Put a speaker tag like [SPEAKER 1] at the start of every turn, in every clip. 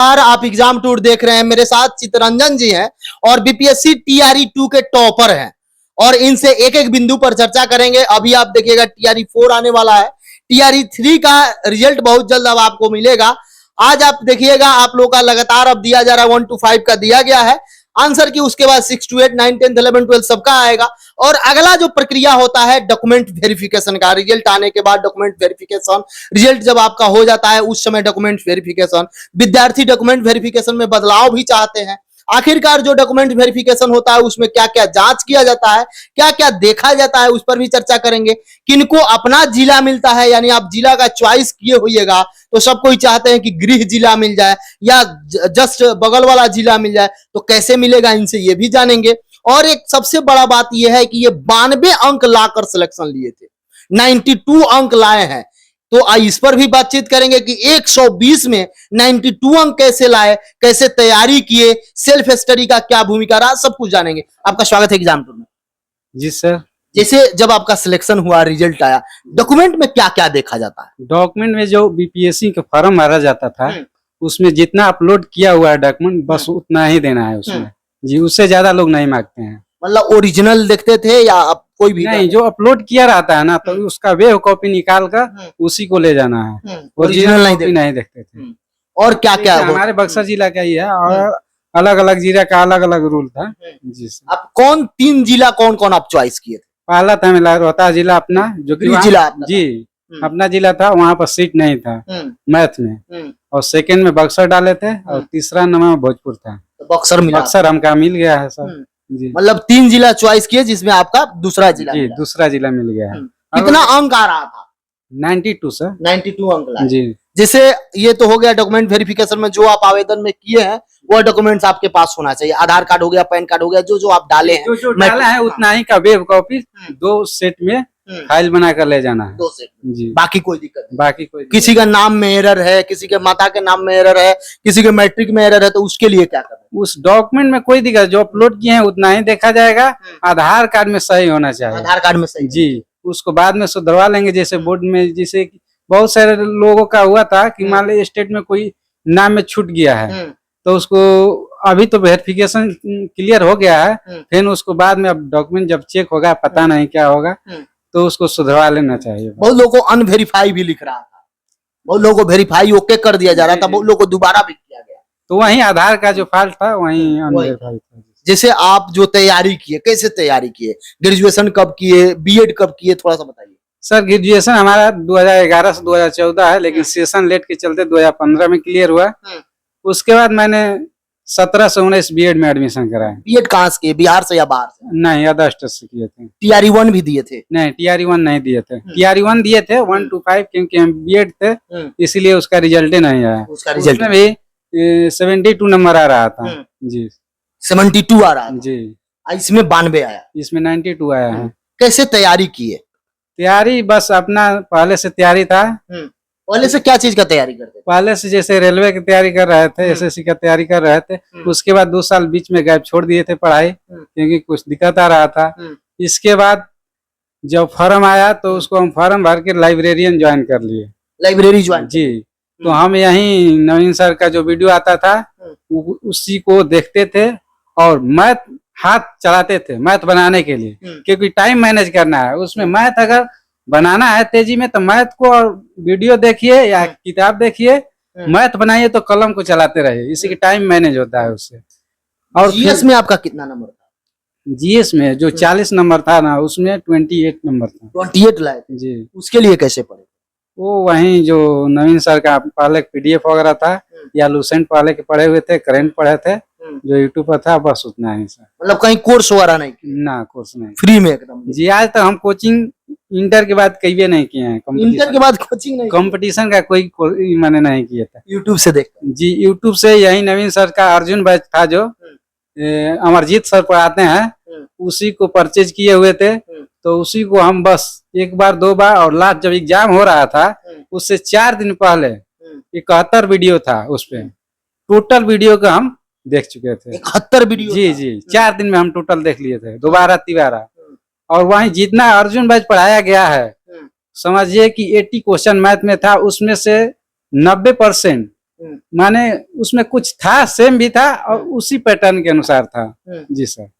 [SPEAKER 1] आप exam tour देख रहे हैं, मेरे साथ चितरंजन जी हैं और बीपीएससी टीआरई 2 के टॉपर हैं और इनसे एक एक बिंदु पर चर्चा करेंगे। अभी आप देखिएगा टीआरई 4 आने वाला है, टीआरई 3 का रिजल्ट बहुत जल्द अब आपको मिलेगा। आज आप देखिएगा, आप लोगों का लगातार अब दिया जा रहा है 1 to 5 का दिया गया है आंसर की, उसके बाद 6 to 8, 9, 10, 11, 12 सबका आएगा। और अगला जो प्रक्रिया होता है डॉक्यूमेंट वेरिफिकेशन का, रिजल्ट आने के बाद डॉक्यूमेंट वेरिफिकेशन, रिजल्ट जब आपका हो जाता है उस समय डॉक्यूमेंट वेरिफिकेशन। विद्यार्थी डॉक्यूमेंट वेरिफिकेशन में बदलाव भी चाहते हैं। आखिरकार जो डॉक्यूमेंट वेरिफिकेशन होता है उसमें क्या क्या जांच किया जाता है, क्या क्या देखा जाता है, उस पर भी चर्चा करेंगे। किनको अपना जिला मिलता है, यानी आप जिला का चॉइस किए होइएगा, तो सब कोई चाहते हैं कि गृह जिला मिल जाए या जस्ट बगल वाला जिला मिल जाए, तो कैसे मिलेगा इनसे ये भी जानेंगे। और एक सबसे बड़ा बात यह है कि ये 92 अंक लाकर सिलेक्शन लिए थे, 92 अंक लाए हैं, तो इस पर भी बातचीत करेंगे कि 120 में 92 अंक कैसे लाए, कैसे तैयारी किए, सेल्फ स्टडी का क्या भूमिका रहा, सब कुछ जानेंगे। आपका स्वागत है एग्जाम टूर में।
[SPEAKER 2] जी सर।
[SPEAKER 1] जैसे जब आपका सिलेक्शन हुआ, रिजल्ट आया, डॉक्यूमेंट में क्या क्या देखा जाता है?
[SPEAKER 2] डॉक्यूमेंट में जो बीपीएससी का फॉर्म भरा जाता था उसमें जितना अपलोड किया हुआ है डॉक्यूमेंट बस उतना ही देना है उसमें। जी, उससे ज्यादा लोग नहीं मांगते हैं।
[SPEAKER 1] मतलब ओरिजिनल देखते थे या आप कोई भी?
[SPEAKER 2] नहीं, जो अपलोड किया रहता है ना तो उसका वेब कॉपी निकाल कर उसी को ले जाना है, ओरिजिनल नहीं देखते थे।
[SPEAKER 1] और क्या क्या
[SPEAKER 2] हमारे बक्सर जिला का ही है और अलग अलग जिला का अलग अलग रूल था। जी सर।
[SPEAKER 1] आप कौन 3 जिला कौन कौन आप चॉइस किए थे?
[SPEAKER 2] पहला था मेरा रोहतास जिला अपना, जो कि
[SPEAKER 1] जिला
[SPEAKER 2] जी अपना जिला था, वहाँ पर सीट नहीं था मैथ में। और सेकंड में बक्सर डाले थे और तीसरा नंबर भोजपुर था,
[SPEAKER 1] तो बक्सर मिला।
[SPEAKER 2] बक्सर हमका मिल गया है सर। जी,
[SPEAKER 1] मतलब 3 जिला चॉइस किए जिसमें आपका दूसरा जिला
[SPEAKER 2] जी दूसरा जिला मिल गया है।
[SPEAKER 1] कितना अंक आ रहा था?
[SPEAKER 2] 92 सर।
[SPEAKER 1] 92 अंक लाए।
[SPEAKER 2] जी।
[SPEAKER 1] जैसे ये तो हो गया डॉक्यूमेंट वेरिफिकेशन में जो आप आवेदन में किए हैं वो डॉक्यूमेंट्स आपके पास होना चाहिए। आधार कार्ड हो गया, पैन कार्ड हो गया, जो जो आप डाले हैं,
[SPEAKER 2] जो डाला है उतना ही का वेब कॉपी 2 सेट में फाइल बना कर ले जाना है।
[SPEAKER 1] 2 सेट।
[SPEAKER 2] जी,
[SPEAKER 1] बाकी कोई दिक्कत नहीं।
[SPEAKER 2] बाकी कोई
[SPEAKER 1] किसी का नाम में एरर है, किसी के माता के नाम में एरर है, किसी के मैट्रिक में एरर है, तो उसके लिए क्या करना?
[SPEAKER 2] उस डॉक्यूमेंट में कोई दिक्कत, जो अपलोड किए हैं उतना ही देखा जाएगा। आधार कार्ड में सही होना चाहिए।
[SPEAKER 1] आधार कार्ड में सही?
[SPEAKER 2] जी, उसको बाद में सुधरवा लेंगे। जैसे बोर्ड में जैसे बहुत सारे लोगों का हुआ था कि मान लीजिए स्टेट में कोई नाम में छूट गया है तो उसको अभी तो वेरिफिकेशन क्लियर हो गया है, फिर उसको बाद में अब डॉक्यूमेंट जब चेक होगा पता नहीं क्या होगा तो उसको सुधरवा लेना चाहिए।
[SPEAKER 1] बहुत लोगों को अनवेरीफाई भी लिख रहा था, बहुत लोगों को वेरीफाई ओके कर दिया जा रहा था, बहुत लोगों को दोबारा भी किया गया।
[SPEAKER 2] तो वहीं आधार का जो फॉल्ट था वहीं अनवेरीफाई था।
[SPEAKER 1] जैसे आप जो तैयारी किए, कैसे तैयारी किए, ग्रेजुएशन कब किए, बीएड कब किए, थोड़ा सा बताइए।
[SPEAKER 2] सर ग्रेजुएशन हमारा 2011 से 2014 है, लेकिन सेशन लेट के चलते 2015 में क्लियर हुआ। उसके बाद मैंने 17 से 19 बीएड में एडमिशन कराया।
[SPEAKER 1] बीएड कहाँ से किए, बिहार से या बाहर से?
[SPEAKER 2] नहीं, अदर स्टेट से किए थे।
[SPEAKER 1] टीआरई 1 भी दिए थे?
[SPEAKER 2] नहीं, टीआरई 1 नहीं दिए थे। टीआरई 1 दिए थे 1 to 5, क्योंकि हम बीएड थे इसीलिए उसका रिजल्ट ही नहीं आया।
[SPEAKER 1] उसका रिजल्ट
[SPEAKER 2] में भी 72 नंबर आ रहा था। जी,
[SPEAKER 1] 72 आ रहा था।
[SPEAKER 2] जी,
[SPEAKER 1] इसमें 92 आया,
[SPEAKER 2] इसमें 92 आया है।
[SPEAKER 1] कैसे तैयारी किए?
[SPEAKER 2] तैयारी बस अपना पहले से तैयारी था।
[SPEAKER 1] पहले से क्या चीज का तैयारी करते थे?
[SPEAKER 2] पहले से जैसे रेलवे की तैयारी कर रहे थे, एसएससी का तैयारी कर रहे थे। उसके बाद 2 साल बीच में गैप छोड़ दिए थे पढ़ाई, क्योंकि कुछ दिक्कत आ रहा था। इसके बाद जब फॉर्म आया तो उसको हम फॉर्म भर के लाइब्रेरियन ज्वाइन कर लिए।
[SPEAKER 1] Library join?
[SPEAKER 2] जी, तो हम यही नवीन सर का जो वीडियो आता था उसी को देखते थे और मैथ हाथ चलाते थे मैथ बनाने के लिए, क्योंकि टाइम मैनेज करना है उसमें। मैथ अगर बनाना है तेजी में तो मैथ को और वीडियो देखिए या किताब देखिए, मैथ बनाइए तो कलम को चलाते रहिए, इसी के टाइम मैनेज होता है उससे। और
[SPEAKER 1] जीएस में आपका कितना नंबर था?
[SPEAKER 2] जीएस में जो 40 नंबर था ना उसमें 28 नंबर था।
[SPEAKER 1] 28 लाए थे?
[SPEAKER 2] जी।
[SPEAKER 1] उसके लिए कैसे पढ़े?
[SPEAKER 2] वो वहीं जो नवीन सर का पहले पीडीएफ वगैरह था या लूसेंट पहले के पढ़े हुए थे, करंट पढ़े थे, जो यूट्यूब पर था, बस उतना ही सर।
[SPEAKER 1] मतलब कहीं कोर्स वगैरह नहीं?
[SPEAKER 2] ना, कोर्स नहीं,
[SPEAKER 1] फ्री में एकदम?
[SPEAKER 2] जी, आज तक हम कोचिंग इंटर के बाद कई नहीं किए हैं।
[SPEAKER 1] इंटर के बाद कोचिंग नहीं?
[SPEAKER 2] कंपटीशन का कोई मैंने नहीं किया था।
[SPEAKER 1] यूट्यूब से देख?
[SPEAKER 2] जी, यूट्यूब से यही नवीन सर का अर्जुन बैच था जो अमरजीत सर पढ़ाते हैं, उसी को परचेज किए हुए थे। तो उसी को हम बस 1 बार 2 बार, और लास्ट जब एग्जाम हो रहा था उससे 4 दिन पहले 71 वीडियो था, उस पे टोटल वीडियो का हम देख चुके थे।
[SPEAKER 1] 71 वीडियो?
[SPEAKER 2] जी जी, 4 दिन में हम टोटल देख लिए थे, दोबारा तिबारा। और वहीं जितना अर्जुन बैच पढ़ाया गया है, समझिए कि 80 क्वेश्चन मैथ में था, उसमें से 90% माने उसमें कुछ था, सेम भी था और उसी पैटर्न के अनुसार था। जी सर।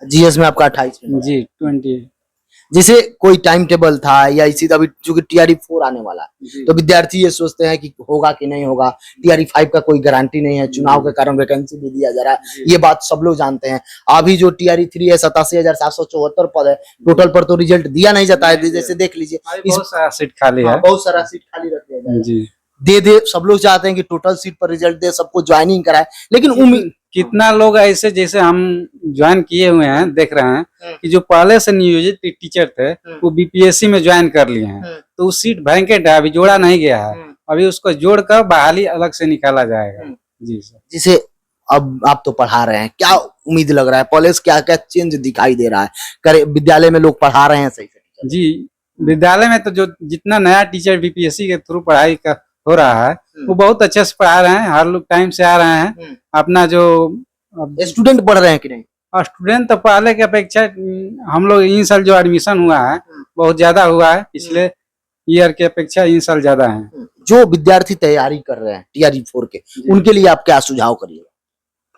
[SPEAKER 1] जीएस में आपका 28 नंबर
[SPEAKER 2] जी 20।
[SPEAKER 1] जैसे कोई टाइम टेबल था या इसी अभी चूंकि टीआरई 4 आने वाला है तो विद्यार्थी ये सोचते हैं कि होगा कि नहीं होगा, टीआरई 5 का कोई गारंटी नहीं है, चुनाव के कारण वैकेंसी भी दिया जा रहा है, ये बात सब लोग जानते हैं। अभी जो टीआरई 3 है 87,774 पद है टोटल पर, तो रिजल्ट दिया नहीं जाता है। जैसे देख लीजिए
[SPEAKER 2] बहुत सारा सीट खाली है।
[SPEAKER 1] बहुत सारा सीट खाली रख दिया जाएगा।
[SPEAKER 2] जी
[SPEAKER 1] दे सब लोग चाहते हैं कि टोटल सीट पर रिजल्ट दे, सबको ज्वाइनिंग कराए, लेकिन उम्मीद
[SPEAKER 2] कितना लोग ऐसे जैसे हम ज्वाइन किए हुए हैं, देख रहे हैं कि जो पहले से नियोजित टीचर थे वो बीपीएससी में ज्वाइन कर लिए हैं, तो उस सीट वैकेंट है, अभी जोड़ा नहीं गया है, अभी उसको जोड़कर बहाली अलग से निकाला जाएगा। जी सर।
[SPEAKER 1] जिसे अब आप तो पढ़ा रहे हैं, क्या उम्मीद लग रहा है, पॉलिस क्या क्या चेंज दिखाई दे रहा है, करे विद्यालय में लोग पढ़ा रहे हैं सही से?
[SPEAKER 2] जी विद्यालय में तो जो जितना नया टीचर बीपीएससी के थ्रू पढ़ाई का हो रहा है वो बहुत अच्छे से पढ़ा रहे हैं, हर लोग टाइम से आ रहे हैं। अपना जो
[SPEAKER 1] स्टूडेंट पढ़ रहे हैं कि नहीं?
[SPEAKER 2] स्टूडेंट तो पहले की अपेक्षा हम लोग इन साल जो एडमिशन हुआ है बहुत ज्यादा हुआ है, पिछले ईयर की अपेक्षा इन साल ज्यादा है।
[SPEAKER 1] जो विद्यार्थी तैयारी कर रहे हैं टीआरई 4 के, उनके लिए आप क्या सुझाव करिएगा?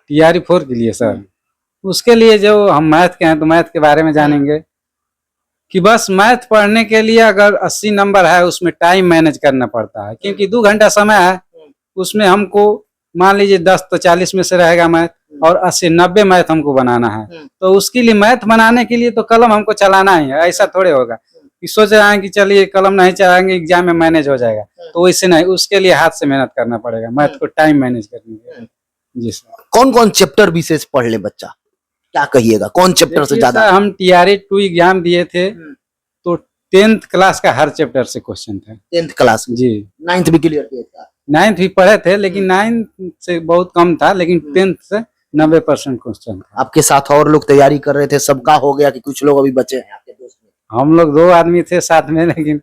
[SPEAKER 2] टीआरई 4 के लिए सर, उसके लिए जो हम मैथ के हैं तो मैथ के बारे में जानेंगे कि बस मैथ पढ़ने के लिए अगर 80 नंबर है उसमें टाइम मैनेज करना पड़ता है, क्योंकि 2 घंटा समय है, उसमें हमको मान लीजिए 10 तो 40 में से रहेगा मैथ और 80-90 मैथ हमको बनाना है, तो उसके लिए मैथ बनाने के लिए तो कलम हमको चलाना ही है। ऐसा थोड़े होगा कि सोच रहे हैं कि चलिए कलम नहीं चलाएंगे एग्जाम में मैनेज हो जाएगा, तो वैसे नहीं, उसके लिए हाथ से मेहनत करना पड़ेगा मैथ को टाइम मैनेज करने के लिए। जी सर।
[SPEAKER 1] कौन कौन चैप्टर विशेष पढ़ ले बच्चा, क्या कहिएगा, कौन चैप्टर से ज्यादा?
[SPEAKER 2] हम टीआरई 2 एग्जाम दिए थे तो 10th क्लास का हर चैप्टर से क्वेश्चन था।
[SPEAKER 1] 10th class?
[SPEAKER 2] जी।
[SPEAKER 1] 9th भी क्लियर किया था?
[SPEAKER 2] 9th भी पढ़े थे लेकिन 9th से बहुत कम था, लेकिन 10th से 90% क्वेश्चन था।
[SPEAKER 1] आपके साथ और लोग तैयारी कर रहे थे, सबका हो गया कि कुछ लोग अभी बचे हैं आपके दोस्त में?
[SPEAKER 2] हम लोग 2 आदमी थे साथ में, लेकिन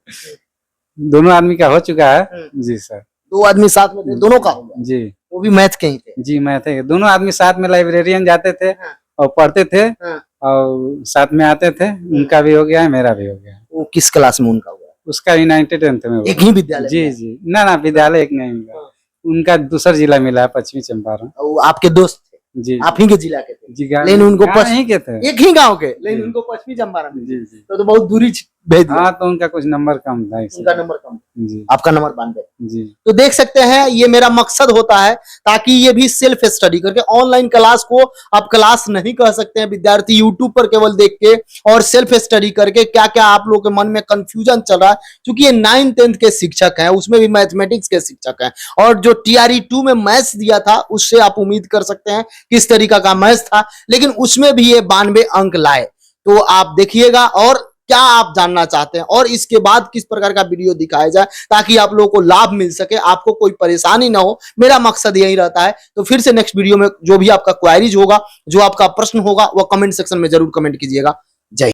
[SPEAKER 2] दोनों आदमी का हो चुका है। जी सर।
[SPEAKER 1] 2 आदमी साथ में थे, दोनों का हो गया?
[SPEAKER 2] जी।
[SPEAKER 1] वो भी मैथ के ही थे?
[SPEAKER 2] जी मैथ के दोनों आदमी साथ में लाइब्रेरियन जाते थे और पढ़ते थे और साथ में आते थे, उनका भी हो गया है, मेरा भी हो गया है।
[SPEAKER 1] वो किस क्लास में उनका हुआ?
[SPEAKER 2] उसका भी 9th-10th में।
[SPEAKER 1] एक ही विद्यालय?
[SPEAKER 2] जी जी, ना विद्यालय एक नहीं मिला, उनका दूसरा जिला मिला है, पश्चिमी चंपारण।
[SPEAKER 1] आपके दोस्त थे?
[SPEAKER 2] जी।
[SPEAKER 1] आप ही के जिला के थे?
[SPEAKER 2] जी।
[SPEAKER 1] लेकिन उनको
[SPEAKER 2] नहीं के थे,
[SPEAKER 1] एक ही गांव के, लेकिन उनको पश्चिमी चंपारण।
[SPEAKER 2] जी जी।
[SPEAKER 1] तो बहुत दूरी भेज दिया।
[SPEAKER 2] हाँ, तो उनका कुछ नंबर कम था,
[SPEAKER 1] उनका नंबर कम,
[SPEAKER 2] जी,
[SPEAKER 1] आपका नंबर 92।
[SPEAKER 2] जी।
[SPEAKER 1] तो देख सकते हैं, ये मेरा मकसद होता है ताकि ये भी सेल्फ स्टडी करके, ऑनलाइन क्लास को आप क्लास नहीं कह सकते हैं, विद्यार्थी यूट्यूब पर केवल देख के और सेल्फ स्टडी करके क्या क्या आप लोगों के मन में कंफ्यूजन चल रहा है, क्योंकि ये 9th-10th के शिक्षक हैं, उसमें भी मैथमेटिक्स के शिक्षक हैं, और जो टीआरई 2 में मैथ्स दिया था उससे आप उम्मीद कर सकते हैं किस तरीका का मैथ्स था, लेकिन उसमें भी ये 92 अंक लाए। तो आप देखिएगा और क्या आप जानना चाहते हैं और इसके बाद किस प्रकार का वीडियो दिखाया जाए ताकि आप लोगों को लाभ मिल सके, आपको कोई परेशानी ना हो, मेरा मकसद यही रहता है। तो फिर से नेक्स्ट वीडियो में जो भी आपका क्वेरीज होगा, जो आपका प्रश्न होगा, वो कमेंट सेक्शन में जरूर कमेंट कीजिएगा।